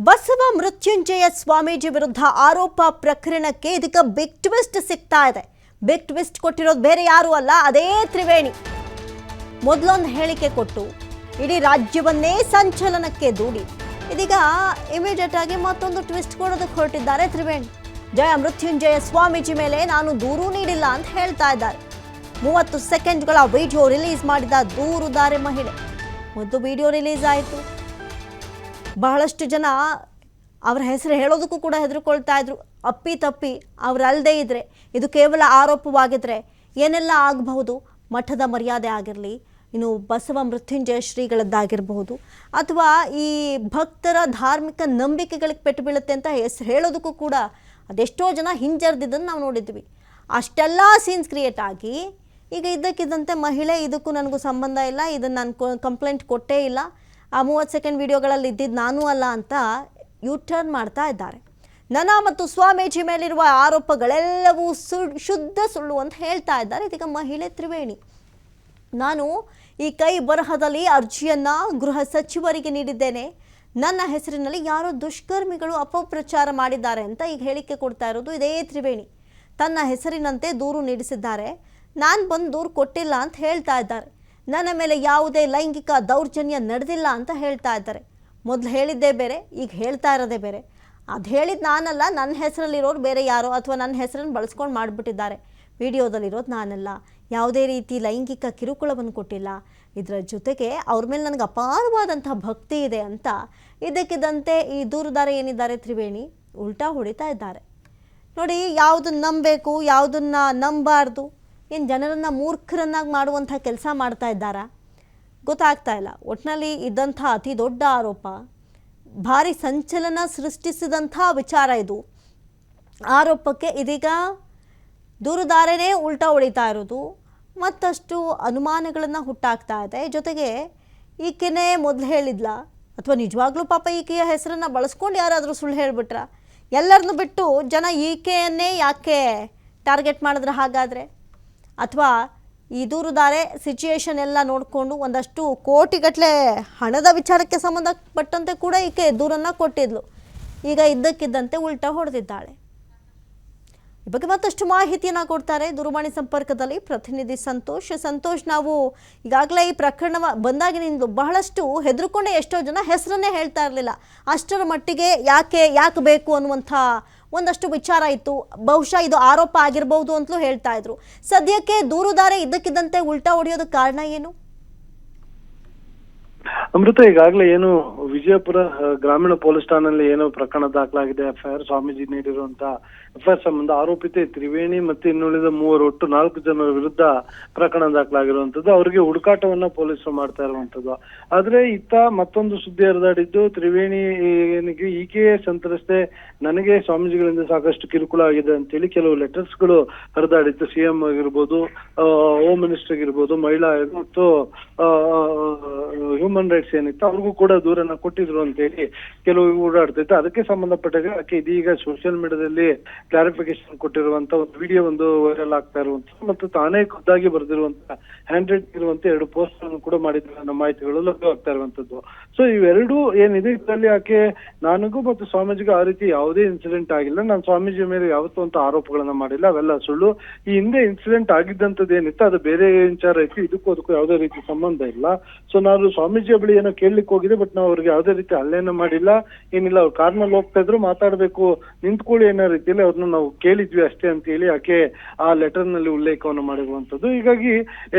ಬಸವ ಮೃತ್ಯುಂಜಯ ಸ್ವಾಮೀಜಿ ವಿರುದ್ಧ ಆರೋಪ ಪ್ರಕರಣಕ್ಕೆ ಇದೀಗ ಬಿಗ್ ಟ್ವಿಸ್ಟ್ ಸಿಗ್ತಾ ಇದೆ. ಬಿಗ್ ಟ್ವಿಸ್ಟ್ ಕೊಟ್ಟಿರೋದು ಬೇರೆ ಯಾರು ಅಲ್ಲ, ಅದೇ ತ್ರಿವೇಣಿ. ಮೊದಲೊಂದು ಹೇಳಿಕೆ ಕೊಟ್ಟು ಇಡೀ ರಾಜ್ಯವನ್ನೇ ಸಂಚಲನಕ್ಕೆ ದೂಡಿ ಇದೀಗ ಇಮಿಡಿಯೇಟ್ ಆಗಿ ಮತ್ತೊಂದು ಟ್ವಿಸ್ಟ್ ಕೊಡೋದಕ್ಕೆ ಹೊರಟಿದ್ದಾರೆ ತ್ರಿವೇಣಿ. ಜಯ ಮೃತ್ಯುಂಜಯ ಸ್ವಾಮೀಜಿ ಮೇಲೆ ನಾನು ದೂರು ನೀಡಿಲ್ಲ ಅಂತ ಹೇಳ್ತಾ ಇದ್ದಾರೆ. 30 ಸೆಕೆಂಡ್ಗಳ ವಿಡಿಯೋ ರಿಲೀಸ್ ಮಾಡಿದ ದೂರುದಾರೆ ಮಹಿಳೆ. ಮೊದಲು ವಿಡಿಯೋ ರಿಲೀಸ್ ಆಯಿತು. ಬಹಳಷ್ಟು ಜನ ಅವರ ಹೆಸರು ಹೇಳೋದಕ್ಕೂ ಕೂಡ ಹೆದರ್ಕೊಳ್ತಾ ಇದ್ರು. ಅಪ್ಪಿ ತಪ್ಪಿ ಅವರಲ್ಲದೆ ಇದ್ರೆ, ಇದು ಕೇವಲ ಆರೋಪವಾಗಿದ್ರೆ ಏನೆಲ್ಲ ಆಗಬಹುದು, ಮಠದ ಮರ್ಯಾದೆ ಆಗಿರಲಿ, ಇನ್ನು ಬಸವ ಮೃತ್ಯುಂಜಯ ಶ್ರೀಗಳದ್ದಾಗಿರಬಹುದು, ಅಥವಾ ಈ ಭಕ್ತರ ಧಾರ್ಮಿಕ ನಂಬಿಕೆಗಳಿಗೆ ಪೆಟ್ಟು ಬೀಳುತ್ತೆ ಅಂತ ಹೆಸರು ಹೇಳೋದಕ್ಕೂ ಕೂಡ ಅದೆಷ್ಟೋ ಜನ ಹಿಂಜರಿದಿದ್ದನ್ನು ನಾವು ನೋಡಿದ್ವಿ. ಅಷ್ಟೆಲ್ಲ ಸೀನ್ಸ್ ಕ್ರಿಯೇಟ್ ಆಗಿ ಈಗ ಇದ್ದಕ್ಕಿದ್ದಂತೆ ಮಹಿಳೆ ಇದಕ್ಕೂ ನನಗೂ ಸಂಬಂಧ ಇಲ್ಲ, ಇದನ್ನು ನಾನು ಕಂಪ್ಲೇಂಟ್ ಕೊಟ್ಟೇ ಇಲ್ಲ, ಆ 30 ಸೆಕೆಂಡ್ ವಿಡಿಯೋಗಳಲ್ಲಿ ಇದ್ದಿದ್ದು ನಾನೂ ಅಲ್ಲ ಅಂತ ಯೂಟರ್ನ್ ಮಾಡ್ತಾ ಇದ್ದಾರೆ. ನನ್ನ ಮತ್ತು ಸ್ವಾಮೀಜಿ ಮೇಲಿರುವ ಆರೋಪಗಳೆಲ್ಲವೂ ಶುದ್ಧ ಸುಳ್ಳು ಅಂತ ಹೇಳ್ತಾ ಇದ್ದಾರೆ ಇದೀಗ ಮಹಿಳೆ ತ್ರಿವೇಣಿ. ನಾನು ಈ ಕೈ ಬರಹದಲ್ಲಿ ಅರ್ಜಿಯನ್ನು ಗೃಹ ಸಚಿವರಿಗೆ ನೀಡಿದ್ದೇನೆ. ನನ್ನ ಹೆಸರಿನಲ್ಲಿ ಯಾರೋ ದುಷ್ಕರ್ಮಿಗಳು ಅಪಪ್ರಚಾರ ಮಾಡಿದ್ದಾರೆ ಅಂತ ಈಗ ಹೇಳಿಕೆ ಕೊಡ್ತಾ ಇರೋದು ಇದೇ ತ್ರಿವೇಣಿ. ತನ್ನ ಹೆಸರಿನಂತೆ ದೂರು ನೀಡಿಸಿದ್ದಾರೆ. ನಾನು ಬಂದು ದೂರು ಕೊಟ್ಟಿಲ್ಲ ಅಂತ ಹೇಳ್ತಾ ಇದ್ದಾರೆ. ನನ್ನ ಮೇಲೆ ಯಾವುದೇ ಲೈಂಗಿಕ ದೌರ್ಜನ್ಯ ನಡೆದಿಲ್ಲ ಅಂತ ಹೇಳ್ತಾ ಇದ್ದಾರೆ. ಮೊದಲು ಹೇಳಿದ್ದೇ ಬೇರೆ, ಈಗ ಹೇಳ್ತಾ ಇರೋದೇ ಬೇರೆ. ಅದು ಹೇಳಿದ್ದು ನಾನಲ್ಲ, ನನ್ನ ಹೆಸರಲ್ಲಿರೋರು ಬೇರೆ ಯಾರೋ, ಅಥವಾ ನನ್ನ ಹೆಸರನ್ನು ಬಳಸ್ಕೊಂಡು ಮಾಡಿಬಿಟ್ಟಿದ್ದಾರೆ. ವಿಡಿಯೋದಲ್ಲಿರೋದು ನಾನಲ್ಲ, ಯಾವುದೇ ರೀತಿ ಲೈಂಗಿಕ ಕಿರುಕುಳವನ್ನು ಕೊಟ್ಟಿಲ್ಲ. ಇದರ ಜೊತೆಗೆ ಅವ್ರ ಮೇಲೆ ನನಗೆ ಅಪಾರವಾದಂಥ ಭಕ್ತಿ ಇದೆ ಅಂತ ಇದಕ್ಕಿದ್ದಂತೆ ಈ ದೂರುದಾರ ಏನಿದ್ದಾರೆ ತ್ರಿವೇಣಿ ಉಲ್ಟಾ ಹೊಡಿತಾ ಇದ್ದಾರೆ. ನೋಡಿ, ಯಾವುದನ್ನು ನಂಬಬೇಕು, ಯಾವುದನ್ನು ನಂಬಾರ್ದು, ಏನು ಜನರನ್ನು ಮೂರ್ಖರನ್ನಾಗಿ ಮಾಡುವಂಥ ಕೆಲಸ ಮಾಡ್ತಾ ಇದ್ದಾರಾ ಗೊತ್ತಾಗ್ತಾ ಇಲ್ಲ. ಒಟ್ಟಿನಲ್ಲಿ ಇದ್ದಂಥ ಅತಿ ದೊಡ್ಡ ಆರೋಪ, ಭಾರಿ ಸಂಚಲನ ಸೃಷ್ಟಿಸಿದಂಥ ವಿಚಾರ ಇದು. ಆರೋಪಕ್ಕೆ ಇದೀಗ ದೂರುದಾರನೇ ಉಲ್ಟಾ ಹೊಡಿತಾ ಇರೋದು ಮತ್ತಷ್ಟು ಅನುಮಾನಗಳನ್ನು ಹುಟ್ಟಾಕ್ತಾ ಇದೆ. ಜೊತೆಗೆ ಈಕೆನೇ ಮೊದಲು ಹೇಳಿದ್ಲ, ಅಥವಾ ನಿಜವಾಗ್ಲೂ ಪಾಪ ಈಕೆಯ ಹೆಸರನ್ನು ಬಳಸ್ಕೊಂಡು ಯಾರಾದರೂ ಸುಳ್ಳು ಹೇಳಿಬಿಟ್ರ? ಎಲ್ಲರನ್ನೂ ಬಿಟ್ಟು ಜನ ಈಕೆಯನ್ನೇ ಯಾಕೆ ಟಾರ್ಗೆಟ್ ಮಾಡಿದ್ರೆ ಹಾಗಾದರೆ? ಅಥವಾ ಈ ದೂರುದಾರೆ ಸಿಚುಯೇಷನ್ ಎಲ್ಲ ನೋಡಿಕೊಂಡು ಒಂದಷ್ಟು ಕೋಟಿಗಟ್ಟಲೆ ಹಣದ ವಿಚಾರಕ್ಕೆ ಸಂಬಂಧಪಟ್ಟಂತೆ ಕೂಡ ಈಕೆ ದೂರನ್ನು ಕೊಟ್ಟಿದ್ಲು. ಈಗ ಇದ್ದಕ್ಕಿದ್ದಂತೆ ಉಲ್ಟಾ ಹೊಡೆದಿದ್ದಾಳೆ. ಈ ಬಗ್ಗೆ ಮತ್ತಷ್ಟು ಮಾಹಿತಿಯನ್ನು ಕೊಡ್ತಾರೆ ದೂರವಾಣಿ ಸಂಪರ್ಕದಲ್ಲಿ ಪ್ರತಿನಿಧಿ ಸಂತೋಷ್, ನಾವು ಈಗಾಗಲೇ ಈ ಪ್ರಕರಣ ಬಂದಾಗಿನಿಂದ ಬಹಳಷ್ಟು ಹೆದರ್ಕೊಂಡೆ ಎಷ್ಟೋ ಜನ ಹೆಸರನ್ನೇ ಹೇಳ್ತಾ ಇರಲಿಲ್ಲ. ಅಷ್ಟರ ಮಟ್ಟಿಗೆ ಯಾಕೆ ಬೇಕು ಅನ್ನುವಂಥ ಒಂದಷ್ಟು ವಿಚಾರ ಇತ್ತು. ಬಹುಶಃ ಇದು ಆರೋಪ ಆಗಿರಬಹುದು ಅಂತಲೂ ಹೇಳ್ತಾ ಇದ್ರು. ಸದ್ಯಕ್ಕೆ ದೂರುದಾರೆ ಇದ್ದಕ್ಕಿದ್ದಂತೆ ಉಲ್ಟಾ ಹೊಡೆಯೋದಕ್ಕೆ ಕಾರಣ ಏನು? ಅಮೃತ, ಈಗಾಗಲೇ ಏನು ವಿಜಯಪುರ ಗ್ರಾಮೀಣ ಪೊಲೀಸ್ ಠಾಣೆಯಲ್ಲಿ ಏನೋ ಪ್ರಕರಣ ದಾಖಲಾಗಿದೆ. ಎಫ್ಐಆರ್ ಸ್ವಾಮೀಜಿ ನೀಡಿರುವಂತ ಎಫ್ಐಆರ್ ಸಂಬಂಧ ಆರೋಪಿತೆ ತ್ರಿವೇಣಿ ಮತ್ತೆ ಇನ್ನುಳಿದ 4 ಜನರ ವಿರುದ್ಧ ಪ್ರಕರಣ ದಾಖಲಾಗಿರುವಂತದ್ದು. ಅವರಿಗೆ ಹುಡುಕಾಟವನ್ನ ಪೊಲೀಸರು ಮಾಡ್ತಾ ಇರುವಂತದ್ದು. ಆದ್ರೆ ಇತ್ತ ಮತ್ತೊಂದು ಸುದ್ದಿ ಹರಿದಾಡಿದ್ದು, ತ್ರಿವೇಣಿ ಈಕೆಯೇ ಸಂತ್ರಸ್ತೆ, ನನಗೆ ಸ್ವಾಮೀಜಿಗಳಿಂದ ಸಾಕಷ್ಟು ಕಿರುಕುಳ ಆಗಿದೆ ಅಂತೇಳಿ ಕೆಲವು ಲೆಟರ್ಸ್ ಗಳು ಹರಿದಾಡಿತ್ತು. ಸಿಎಂ ಆಗಿರ್ಬೋದು, ಹೋಮ್ ಮಿನಿಸ್ಟರ್ ಆಗಿರ್ಬೋದು, ಮಹಿಳಾ ಆಯೋಗ ಮತ್ತು ಹ್ಯೂಮನ್ ರೈಟ್ಸ್ ಏನಿತ್ತು ಅವ್ರಿಗೂ ಕೂಡ ದೂರನ್ನ ಕೊಟ್ಟಿದ್ರು ಅಂತೇಳಿ ಕೆಲವು ಓಡಾಡ್ತಿತ್ತು. ಅದಕ್ಕೆ ಸಂಬಂಧಪಟ್ಟಾಗ ಆಕೆ ಇದೀಗ ಸೋಷಿಯಲ್ ಮೀಡಿಯಾದಲ್ಲಿ ಕ್ಲಾರಿಫಿಕೇಶನ್ ಕೊಟ್ಟಿರುವಂತ ಒಂದು ವಿಡಿಯೋ ಒಂದು ವೈರಲ್ ಆಗ್ತಾ ಇರುವಂತ ಮತ್ತು ತಾನೇ ಖುದ್ದಾಗಿ ಬರೆದಿರುವಂತ ಹ್ಯಾಂಡ್ ರೈಟ್ ಇರುವಂತ 2 ಪೋಸ್ಟ್ ಅನ್ನು ಕೂಡ ಮಾಡಿದ್ರು ಅನ್ನೋ ಮಾಹಿತಿಗಳು ಲಭ್ಯವಾಗ್ತಾ ಇರುವಂತದ್ದು. ಸೊ ಇವೆರಡು ಏನಿದೆ ಇದರಲ್ಲಿ ಆಕೆ ನನಗೂ ಮತ್ತು ಸ್ವಾಮೀಜಿಗೂ ಆ ರೀತಿ ಯಾವುದೇ ಇನ್ಸಿಡೆಂಟ್ ಆಗಿಲ್ಲ, ನಾನು ಸ್ವಾಮೀಜಿ ಮೇಲೆ ಯಾವತ್ತೂ ಅಂತ ಆರೋಪಗಳನ್ನ ಮಾಡಿಲ್ಲ, ಅವೆಲ್ಲ ಸುಳ್ಳು. ಈ ಹಿಂದೆ ಇನ್ಸಿಡೆಂಟ್ ಆಗಿದ್ದಂಥದ್ದು ಏನಿತ್ತು ಅದು ಬೇರೆ ವಿಚಾರ ಇತ್ತು, ಅದಕ್ಕೂ ಯಾವುದೇ ರೀತಿ ಸಂಬಂಧ ಇಲ್ಲ. ಸೊ ನಾನು ಸ್ವಾಮೀಜಿ ಬಳಿ ಏನೋ ಕೇಳಲಿಕ್ಕೆ ಹೋಗಿದೆ, ಬಟ್ ನಾವು ಅವ್ರಿಗೆ ಯಾವುದೇ ರೀತಿ ಹಲ್ಲೆನ ಮಾಡಿಲ್ಲ, ಏನಿಲ್ಲ. ಅವ್ರು ಕಾರ್ನಲ್ಲಿ ಹೋಗ್ತಾ ಇದ್ರು, ಮಾತಾಡ್ಬೇಕು ನಿಂತ್ಕೊಳ್ಳಿ ಅನ್ನೋ ರೀತಿಯಲ್ಲಿ ಅವ್ರನ್ನ ನಾವು ಕೇಳಿದ್ವಿ ಅಷ್ಟೇ ಅಂತ ಹೇಳಿ ಆಕೆ ಆ ಲೆಟರ್ ನಲ್ಲಿ ಉಲ್ಲೇಖವನ್ನು ಮಾಡಿರುವಂತದ್ದು. ಹೀಗಾಗಿ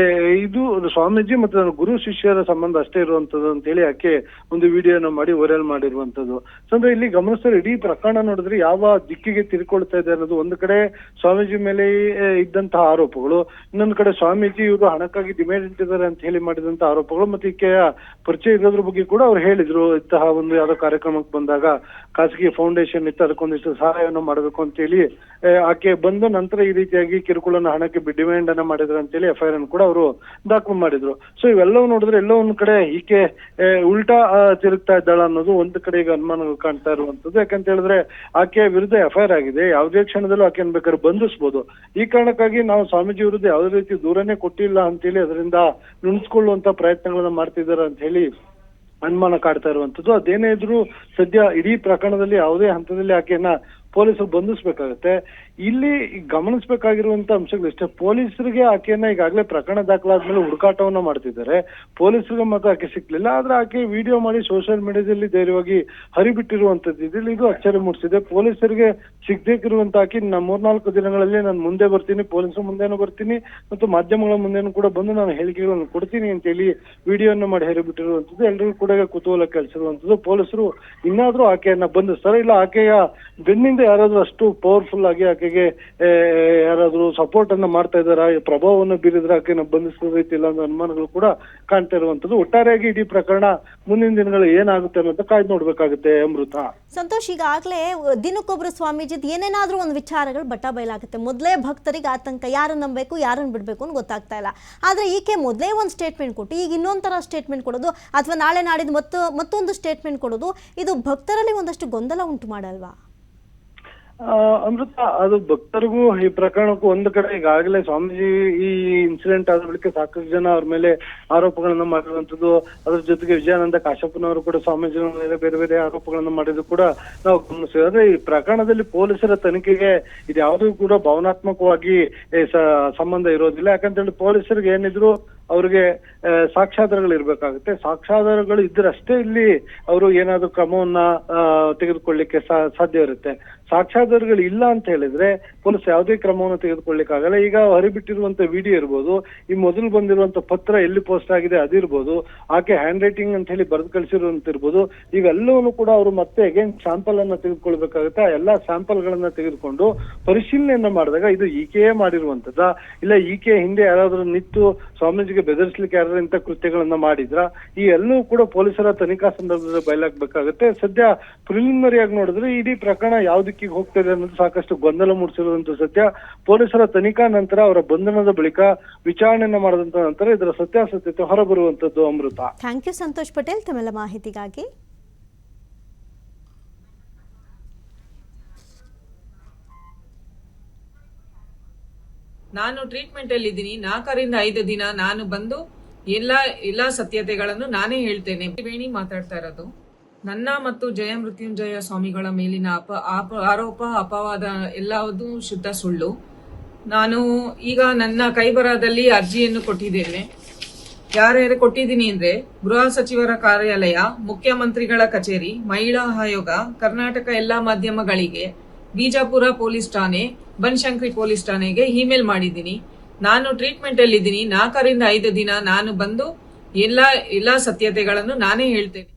ಇದು ಸ್ವಾಮೀಜಿ ಮತ್ತು ಗುರು ಶಿಷ್ಯರ ಸಂಬಂಧ ಅಷ್ಟೇ ಇರುವಂತದ್ದು ಅಂತ ಹೇಳಿ ಆಕೆ ಒಂದು ವಿಡಿಯೋನ ಮಾಡಿ ವೈರಲ್ ಮಾಡಿರುವಂತದ್ದು. ಸೊ ಅಂದ್ರೆ ಇಲ್ಲಿ ಗಮನಿಸಿದ್ರೆ ಇಡೀ ಪ್ರಕರಣ ನೋಡಿದ್ರೆ ಯಾವ ದಿಕ್ಕಿಗೆ ತಿರ್ಕೊಳ್ತಾ ಇದೆ ಅನ್ನೋದು, ಒಂದು ಕಡೆ ಸ್ವಾಮೀಜಿ ಮೇಲೆ ಇದ್ದಂತಹ ಆರೋಪಗಳು, ಇನ್ನೊಂದು ಕಡೆ ಸ್ವಾಮೀಜಿ ಇವರು ಹಣಕ್ಕಾಗಿ ಡಿಮ್ಯಾಂಡ್ ಇಟ್ಟಿದ್ದಾರೆ ಅಂತ ಹೇಳಿ ಮಾಡಿದಂತ ಆರೋಪಗಳು, ಮತ್ತೆ ಈಕೆಯ ಪರಿಚಯ ಇರೋದ್ರ ಬಗ್ಗೆ ಕೂಡ ಅವ್ರು ಹೇಳಿದ್ರು. ಇಂತಹ ಒಂದು ಯಾವ್ದೋ ಕಾರ್ಯಕ್ರಮಕ್ಕೆ ಬಂದಾಗ ಖಾಸಗಿ ಫೌಂಡೇಶನ್ ಇತ್ತು, ಅದಕ್ಕೊಂದಿಷ್ಟು ಸಹಾಯವನ್ನು ಮಾಡಬೇಕು ಅಂತ ಹೇಳಿ ಆಕೆ ಬಂದ ನಂತರ ಈ ರೀತಿಯಾಗಿ ಕಿರುಕುಳನ ಹಣಕ್ಕೆ ಡಿಮ್ಯಾಂಡ್ ಅನ್ನ ಮಾಡಿದ್ರು ಅಂತೇಳಿ ಎಫ್ಐಆರ್ ಅನ್ನು ಕೂಡ ಅವರು ದಾಖಲು ಮಾಡಿದ್ರು. ಸೊ ಇವೆಲ್ಲವೂ ನೋಡಿದ್ರೆ ಎಲ್ಲೋ ಒಂದ್ ಕಡೆ ಈಕೆ ಉಲ್ಟಾ ತಿರುಗ್ತಾ ಇದ್ದಾಳ ಅನ್ನೋದು ಒಂದು ಕಡೆ ಈಗ ಅನುಮಾನಗಳು ಕಾಣ್ತಾ ಇರುವಂತದ್ದು. ಯಾಕಂತ ಹೇಳಿದ್ರೆ ಆಕೆಯ ವಿರುದ್ಧ ಎಫ್ಐಆರ್ ಆಗಿದೆ, ಯಾವುದೇ ಕ್ಷಣದಲ್ಲೂ ಆಕೆಯನ್ನು ಬೇಕಾದ್ರೆ ಬಂಧಿಸಬಹುದು. ಈ ಕಾರಣಕ್ಕಾಗಿ ನಾವು ಸ್ವಾಮೀಜಿ ವಿರುದ್ಧ ಯಾವುದೇ ರೀತಿ ದೂರನೇ ಕೊಟ್ಟಿಲ್ಲ ಅಂತೇಳಿ ಅದರಿಂದ ನುಣಿಸ್ಕೊಳ್ಳುವಂತ ಪ್ರಯತ್ನಗಳನ್ನ ಮಾಡ್ತಿದ್ದಾರೆ ಅಂತ ಹೇಳಿ ಅನುಮಾನ ಕಾಡ್ತಾ ಇರುವಂತದ್ದು. ಅದೇನೇ ಇದ್ರು ಸದ್ಯ ಇಡೀ ಪ್ರಕರಣದಲ್ಲಿ ಯಾವುದೇ ಹಂತದಲ್ಲಿ ಆಕೆಯನ್ನ ಪೊಲೀಸರು ಬಂಧಿಸಬೇಕಾಗುತ್ತೆ. ಇಲ್ಲಿ ಗಮನಿಸಬೇಕಾಗಿರುವಂತ ಅಂಶಗಳು ಇಷ್ಟೇ. ಪೊಲೀಸರಿಗೆ ಆಕೆಯನ್ನ ಈಗಾಗಲೇ ಪ್ರಕರಣ ದಾಖಲಾದ್ಮೇಲೆ ಹುಡುಕಾಟವನ್ನ ಮಾಡ್ತಿದ್ದಾರೆ. ಪೊಲೀಸರಿಗೆ ಮಾತ್ರ ಆಕೆ ಸಿಕ್ಲಿಲ್ಲ. ಆದ್ರೆ ಆಕೆ ವಿಡಿಯೋ ಮಾಡಿ ಸೋಷಿಯಲ್ ಮೀಡಿಯಾದಲ್ಲಿ ಧೈರ್ಯವಾಗಿ ಹರಿಬಿಟ್ಟಿರುವಂತದ್ದು ಇದ್ರಲ್ಲಿ ಇದು ಅಚ್ಚರಿ ಮೂಡಿಸಿದೆ. ಪೊಲೀಸರಿಗೆ ಸಿಗ್ಬೇಕಿರುವಂತ ಆಕೆ 3-4 ದಿನಗಳಲ್ಲಿ ನಾನು ಮುಂದೆ ಬರ್ತೀನಿ, ಪೊಲೀಸರ ಮುಂದೆನೂ ಬರ್ತೀನಿ ಮತ್ತು ಮಾಧ್ಯಮಗಳ ಮುಂದೆನೂ ಕೂಡ ಬಂದು ನಾನು ಹೇಳಿಕೆಗಳನ್ನು ಕೊಡ್ತೀನಿ ಅಂತ ಹೇಳಿ ವಿಡಿಯೋನ ಮಾಡಿ ಹರಿಬಿಟ್ಟಿರುವಂತದ್ದು ಎಲ್ಲರಿಗೂ ಕೂಡ ಕುತೂಹಲ ಕೆಳಿಸಿರುವಂತದ್ದು. ಪೊಲೀಸರು ಇನ್ನಾದ್ರೂ ಆಕೆಯನ್ನ ಬಂಧಿಸ್ತಾರೆ, ಇಲ್ಲ ಆಕೆಯ ಬೆನ್ನಿಂದ ಯಾರಾದ್ರೂ ಅಷ್ಟು ಪವರ್ಫುಲ್ ಆಗಿ ಆಕೆಗೆ ಯಾರಾದ್ರೂ ಸಪೋರ್ಟ್ ಅನ್ನ ಮಾಡ್ತಾ ಇದಾರ, ಪ್ರಭಾವವನ್ನು ಬೀರಿದ್ರೆ ಆಕೆನ ಬಂಧಿಸೋ ರೀತಿ ಇಲ್ಲ ಅನ್ನೋ ಅನುಮಾನಗಳು ಕೂಡ ಕಾಣ್ತಾ ಇರುವಂತದ್ದು. ಒಟ್ಟಾರೆಯಾಗಿ ಇಡೀ ಪ್ರಕರಣ ಮುಂದಿನ ದಿನಗಳು ಏನಾಗುತ್ತೆ ಅನ್ನೋದು ಕಾಯ್ದು ನೋಡ್ಬೇಕಾಗುತ್ತೆ. ಅಮೃತ, ಸಂತೋಷ್, ಈಗಾಗಲೇ ದಿನಕ್ಕೊಬ್ರು ಸ್ವಾಮೀಜಿದ್ ಏನೇನಾದ್ರೂ ಒಂದು ವಿಚಾರಗಳು ಬಟ್ಟಾಬಯಲಾಗುತ್ತೆ. ಮೊದಲೇ ಭಕ್ತರಿಗೆ ಆತಂಕ, ಯಾರನ್ನ ನಂಬಬೇಕು ಯಾರನ್ನ ಬಿಡ್ಬೇಕು ಅಂತ ಗೊತ್ತಾಗ್ತಾ ಇಲ್ಲ. ಆದ್ರೆ ಈಕೆ ಮೊದಲೇ ಒಂದು ಸ್ಟೇಟ್ಮೆಂಟ್ ಕೊಟ್ಟು ಈಗ ಇನ್ನೊಂಥರ ಸ್ಟೇಟ್ಮೆಂಟ್ ಕೊಡೋದು ಅಥವಾ ನಾಳೆ ನಾಡಿದ್ದು ಮತ್ತೊಂದು ಸ್ಟೇಟ್ಮೆಂಟ್ ಕೊಡೋದು, ಇದು ಭಕ್ತರಲ್ಲಿ ಒಂದಷ್ಟು ಗೊಂದಲ ಉಂಟು ಮಾಡಲ್ವಾ? ಅಮೃತ, ಅದು ಭಕ್ತರಿಗೂ ಈ ಪ್ರಕರಣಕ್ಕೂ ಒಂದು ಕಡೆ ಈಗಾಗಲೇ ಸ್ವಾಮೀಜಿ ಈ ಇನ್ಸಿಡೆಂಟ್ ಆದ ಬಳಿಕ ಸಾಕಷ್ಟು ಜನ ಅವ್ರ ಮೇಲೆ ಆರೋಪಗಳನ್ನ ಮಾಡಿರುವಂತದ್ದು, ಅದ್ರ ಜೊತೆಗೆ ವಿಜಯಾನಂದ ಕಾಶ್ಯಪ್ಪನವರು ಕೂಡ ಸ್ವಾಮೀಜಿ ಮೇಲೆ ಬೇರೆ ಬೇರೆ ಆರೋಪಗಳನ್ನ ಮಾಡಿದ್ರು ಕೂಡ ನಾವು ಗಮನಿಸ್ತೇವೆ. ಆದ್ರೆ ಈ ಪ್ರಕರಣದಲ್ಲಿ ಪೊಲೀಸರ ತನಿಖೆಗೆ ಇದು ಯಾವುದೂ ಕೂಡ ಭಾವನಾತ್ಮಕವಾಗಿ ಸಂಬಂಧ ಇರೋದಿಲ್ಲ. ಯಾಕಂತೇಳಿ ಪೊಲೀಸರಿಗೆ ಏನಿದ್ರು ಅವ್ರಿಗೆ ಸಾಕ್ಷ್ಯಾಧಾರಗಳು ಇರ್ಬೇಕಾಗುತ್ತೆ. ಸಾಕ್ಷ್ಯಾಧಾರಗಳು ಇದ್ರಷ್ಟೇ ಇಲ್ಲಿ ಅವರು ಏನಾದ್ರು ಕ್ರಮವನ್ನ ತೆಗೆದುಕೊಳ್ಳಿಕ್ಕೆ ಸಾಧ್ಯ ಇರುತ್ತೆ. ಸಾಕ್ಷ್ಯಾಧಾರಗಳು ಇಲ್ಲ ಅಂತ ಹೇಳಿದ್ರೆ ಪೊಲೀಸ್ ಯಾವುದೇ ಕ್ರಮವನ್ನು ತೆಗೆದುಕೊಳ್ಳಿಕ್ಕಾಗಲ್ಲ. ಈಗ ಹರಿಬಿಟ್ಟಿರುವಂತ ವಿಡಿಯೋ ಇರ್ಬೋದು, ಈ ಮೊದಲು ಬಂದಿರುವಂತ ಪತ್ರ ಎಲ್ಲಿ ಪೋಸ್ಟ್ ಆಗಿದೆ ಅದಿರ್ಬೋದು, ಆಕೆ ಹ್ಯಾಂಡ್ ರೈಟಿಂಗ್ ಅಂತ ಹೇಳಿ ಬರೆದು ಕಳಿಸಿರುವಂತ ಇರ್ಬೋದು, ಇವೆಲ್ಲವನ್ನೂ ಕೂಡ ಅವರು ಮತ್ತೆ ಅಗೇನ್ ಸ್ಯಾಂಪಲ್ ಅನ್ನ ತೆಗೆದುಕೊಳ್ಬೇಕಾಗುತ್ತೆ. ಆ ಎಲ್ಲಾ ಸ್ಯಾಂಪಲ್ ಗಳನ್ನ ತೆಗೆದುಕೊಂಡು ಪರಿಶೀಲನೆಯನ್ನ ಮಾಡಿದಾಗ ಇದು ಈಕೆಯೇ ಮಾಡಿರುವಂತದ, ಇಲ್ಲ ಈಕೆ ಹಿಂದೆ ಯಾರಾದ್ರೂ ನಿಂತು ಸ್ವಾಮೀಜಿಗೆ ಬೆದರಿಸಲಿಕ್ಕೆ ಯಾರು ಇಂಥ ಕೃತ್ಯಗಳನ್ನ ಮಾಡಿದ್ರ, ಈ ಎಲ್ಲವೂ ಕೂಡ ಪೊಲೀಸರ ತನಿಖಾ ಸಂದರ್ಭದಲ್ಲಿ ಬಯಲಾಗಬೇಕಾಗುತ್ತೆ. ಸದ್ಯ ಪ್ರಿಲಿಮಿನರಿ ಆಗಿ ನೋಡಿದ್ರೆ ಇಡೀ ಪ್ರಕರಣ ಯಾವ ದಿಕ್ಕಿಗೆ ಹೋಗ್ತದೆ ಅನ್ನೋದು ಸಾಕಷ್ಟು ಗೊಂದಲ ಮೂಡಿಸಿರುವಂತ ಸತ್ಯ. ಪೊಲೀಸರ ತನಿಖಾ ನಂತರ ಅವರ ಬಂಧನದ ಬಳಿಕ ವಿಚಾರಣೆಯನ್ನ ಮಾಡಿದಂತ ನಂತರ ಇದರ ಸತ್ಯಾಸತ್ಯತೆ ಹೊರಬರುವಂತದ್ದು. ಅಮೃತ, ಥ್ಯಾಂಕ್ ಯು ಸಂತೋಷ್ ಪಟೇಲ್ ತಮ್ಮೆಲ್ಲ ಮಾಹಿತಿಗಾಗಿ. ನಾನು ಟ್ರೀಟ್ಮೆಂಟ್ ಅಲ್ಲಿ ಇದ್ದೀನಿ. 4ರಿಂದ 5 ದಿನ ನಾನು ಬಂದು ಎಲ್ಲಾ ಸತ್ಯತೆಗಳನ್ನು ನಾನೇ ಹೇಳ್ತೇನೆ. ವೇಣಿ ಮಾತಾಡ್ತಾ ಇರೋದು. ನನ್ನ ಮತ್ತು ಜಯ ಮೃತ್ಯುಂಜಯ ಸ್ವಾಮಿಗಳ ಮೇಲಿನ ಆರೋಪ ಅಪವಾದ ಎಲ್ಲವೂ ಶುದ್ಧ ಸುಳ್ಳು. ನಾನು ಈಗ ನನ್ನ ಕೈಬರಹದಲ್ಲಿ ಅರ್ಜಿಯನ್ನು ಕೊಟ್ಟಿದ್ದೇನೆ. ಯಾರ್ಯಾರು ಕೊಟ್ಟಿದ್ದೀನಿ ಅಂದ್ರೆ ಗೃಹ ಸಚಿವರ ಕಾರ್ಯಾಲಯ, ಮುಖ್ಯಮಂತ್ರಿಗಳ ಕಚೇರಿ, ಮಹಿಳಾ ಆಯೋಗ, ಕರ್ನಾಟಕ ಎಲ್ಲಾ ಮಾಧ್ಯಮಗಳಿಗೆ, ಬಿಜಾಪುರ ಪೊಲೀಸ್ ಠಾಣೆ, ಬನಶಂಕರಿ ಪೊಲೀಸ್ ಠಾಣೆಗೆ ಇಮೇಲ್ ಮಾಡಿದ್ದೀನಿ. ನಾನು ಟ್ರೀಟ್ಮೆಂಟ್ ಅಲ್ಲಿ ಇದ್ದೀನಿ. 4ರಿಂದ 5 ದಿನ ನಾನು ಬಂದು ಎಲ್ಲಾ ಸತ್ಯತೆಗಳನ್ನು ನಾನೇ ಹೇಳ್ತೇನೆ.